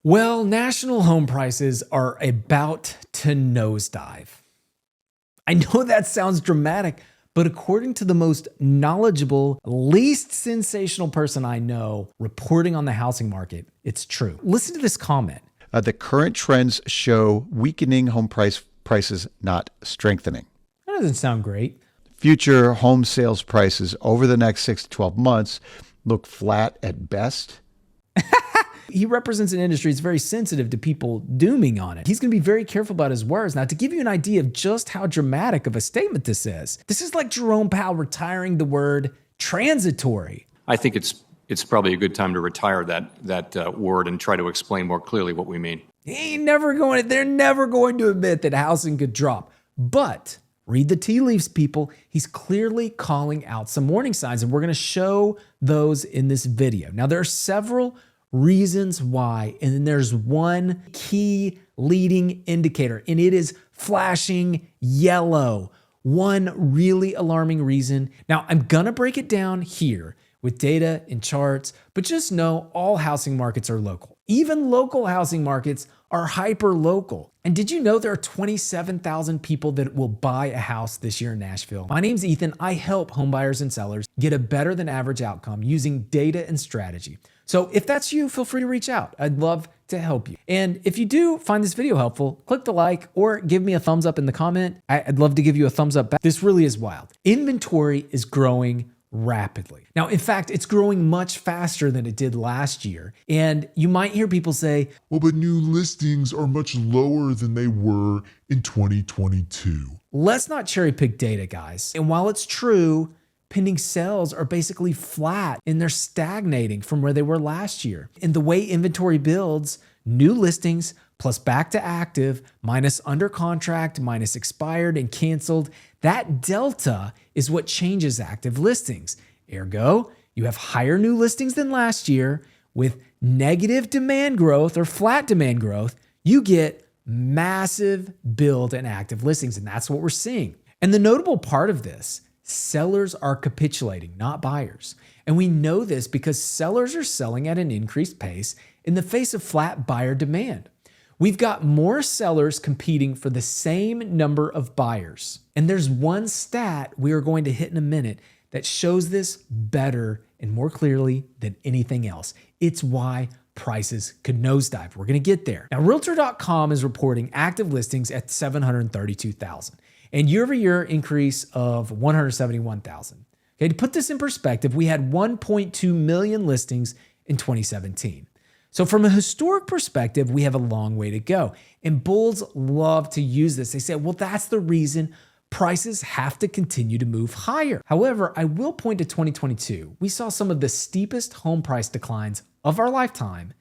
Well, national home prices are about to nosedive. I know that sounds dramatic, but according to the most knowledgeable, least sensational person I know reporting on the housing market, it's true. Listen to this comment. The current trends show weakening home prices, not strengthening. That doesn't sound great. Future home sales prices over the next 6 to 12 months look flat at best. He represents an industry that's very sensitive to people dooming on it. He's going to be very careful about his words. Now, to give you an idea of just how dramatic of a statement this is like Jerome Powell retiring the word transitory. I think it's probably a good time to retire that word and try to explain more clearly what we mean. They're never going to admit that housing could drop. But read the tea leaves, people. He's clearly calling out some warning signs, and we're going to show those in this video. Now, there are several reasons why, and then there's one key leading indicator, and it is flashing yellow. One really alarming reason. Now, I'm gonna break it down here with data and charts, but just know all housing markets are local. Even local housing markets are hyper local. And did you know there are 27,000 people that will buy a house this year in Nashville? My name's Ethan. I help homebuyers and sellers get a better than average outcome using data and strategy. So if that's you, feel free to reach out. I'd love to help you. And if you do find this video helpful, click the like or give me a thumbs up in the comment. I'd love to give you a thumbs up back. This really is wild. Inventory is growing rapidly. Now, in fact, it's growing much faster than it did last year. And you might hear people say, well, but new listings are much lower than they were in 2022. Let's not cherry pick data, guys. And while it's true, pending sales are basically flat and they're stagnating from where they were last year. And the way inventory builds, new listings plus back to active minus under contract minus expired and canceled, that delta is what changes active listings. Ergo, you have higher new listings than last year with negative demand growth or flat demand growth. You get massive build in active listings, and that's what we're seeing. And the notable part of this, sellers are capitulating, not buyers. And we know this because sellers are selling at an increased pace in the face of flat buyer demand. We've got more sellers competing for the same number of buyers. And there's one stat we are going to hit in a minute that shows this better and more clearly than anything else. It's why prices could nosedive. We're going to get there. Now, Realtor.com is reporting active listings at 732,000 and year-over-year increase of 171,000. Okay, to put this in perspective, we had 1.2 million listings in 2017. So from a historic perspective, we have a long way to go. And bulls love to use this. They say, well, that's the reason prices have to continue to move higher. However, I will point to 2022. We saw some of the steepest home price declines of our lifetime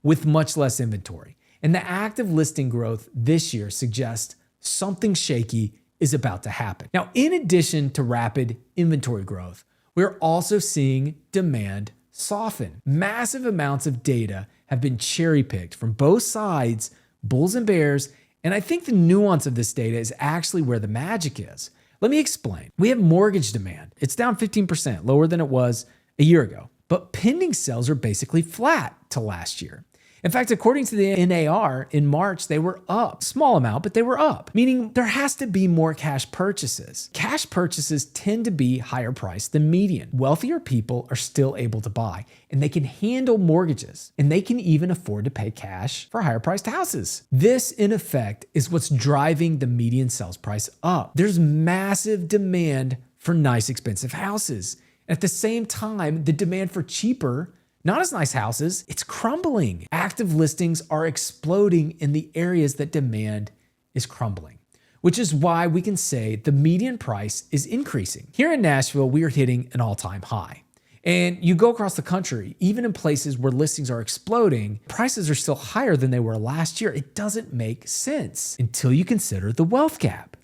with much less inventory. And the active listing growth this year suggests something shaky is about to happen. Now, in addition to rapid inventory growth, we're also seeing demand soften. Massive amounts of data have been cherry-picked from both sides, bulls and bears, and I think the nuance of this data is actually where the magic is. Let me explain. We have mortgage demand. It's down 15%, lower than it was a year ago, but pending sales are basically flat to last year. In fact, according to the NAR, in March, they were up. Small amount, but they were up, meaning there has to be more cash purchases. Cash purchases tend to be higher priced than median. Wealthier people are still able to buy, and they can handle mortgages, and they can even afford to pay cash for higher priced houses. This, in effect, is what's driving the median sales price up. There's massive demand for nice, expensive houses. At the same time, the demand for cheaper, not as nice houses, it's crumbling. Active listings are exploding in the areas that demand is crumbling, which is why we can say the median price is increasing. Here in Nashville, we are hitting an all-time high. And you go across the country, even in places where listings are exploding, prices are still higher than they were last year. It doesn't make sense until you consider the wealth gap.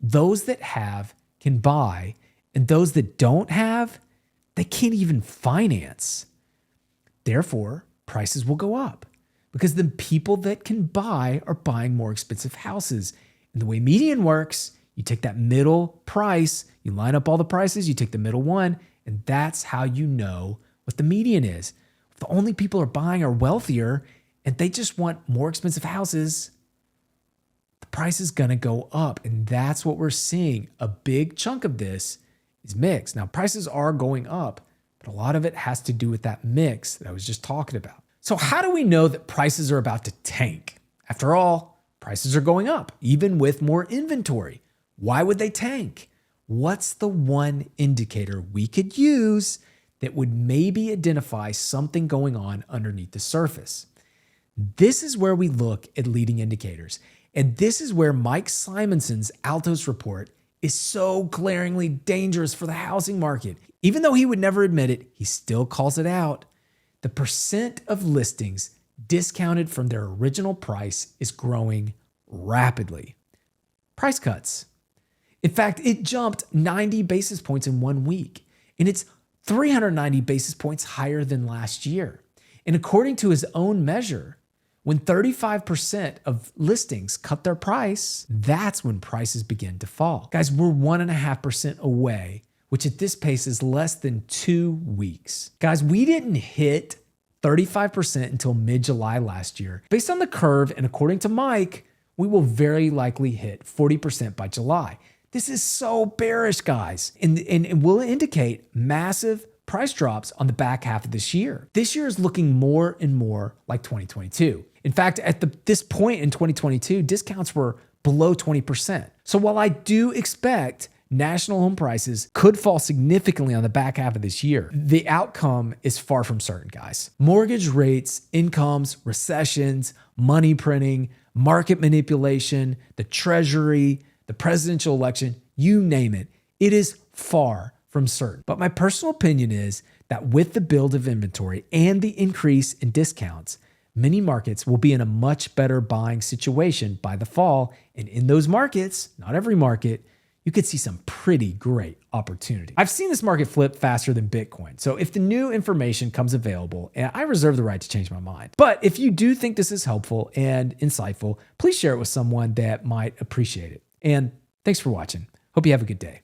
Those that have can buy, and those that don't have, they can't even finance. Therefore, prices will go up because the people that can buy are buying more expensive houses. And the way median works, you take that middle price, you line up all the prices, you take the middle one, and that's how you know what the median is. If the only people are buying are wealthier and they just want more expensive houses, the price is going to go up. And that's what we're seeing. A big chunk of this is mix. Now, prices are going up, but a lot of it has to do with that mix that I was just talking about. So how do we know that prices are about to tank? After all, prices are going up, even with more inventory. Why would they tank? What's the one indicator we could use that would maybe identify something going on underneath the surface? This is where we look at leading indicators. And this is where Mike Simonson's Altos report is so glaringly dangerous for the housing market. Even though he would never admit it, he still calls it out. The percent of listings discounted from their original price is growing rapidly. Price cuts. In fact, it jumped 90 basis points in 1 week, and it's 390 basis points higher than last year. And according to his own measure, when 35% of listings cut their price, that's when prices begin to fall. Guys, we're 1.5% away, which at this pace is less than 2 weeks. Guys, we didn't hit 35% until mid-July last year. Based on the curve, and according to Mike, we will very likely hit 40% by July. This is so bearish, guys, and will indicate massive price drops on the back half of this year. This year is looking more and more like 2022. In fact, at this point in 2022, discounts were below 20%. So while I do expect national home prices could fall significantly on the back half of this year, the outcome is far from certain, guys. Mortgage rates, incomes, recessions, money printing, market manipulation, the Treasury, the presidential election, you name it, it is far from certain. But my personal opinion is that with the build of inventory and the increase in discounts, many markets will be in a much better buying situation by the fall. And in those markets, not every market, you could see some pretty great opportunity. I've seen this market flip faster than Bitcoin. So if the new information comes available, and I reserve the right to change my mind. But if you do think this is helpful and insightful, please share it with someone that might appreciate it. And thanks for watching. Hope you have a good day.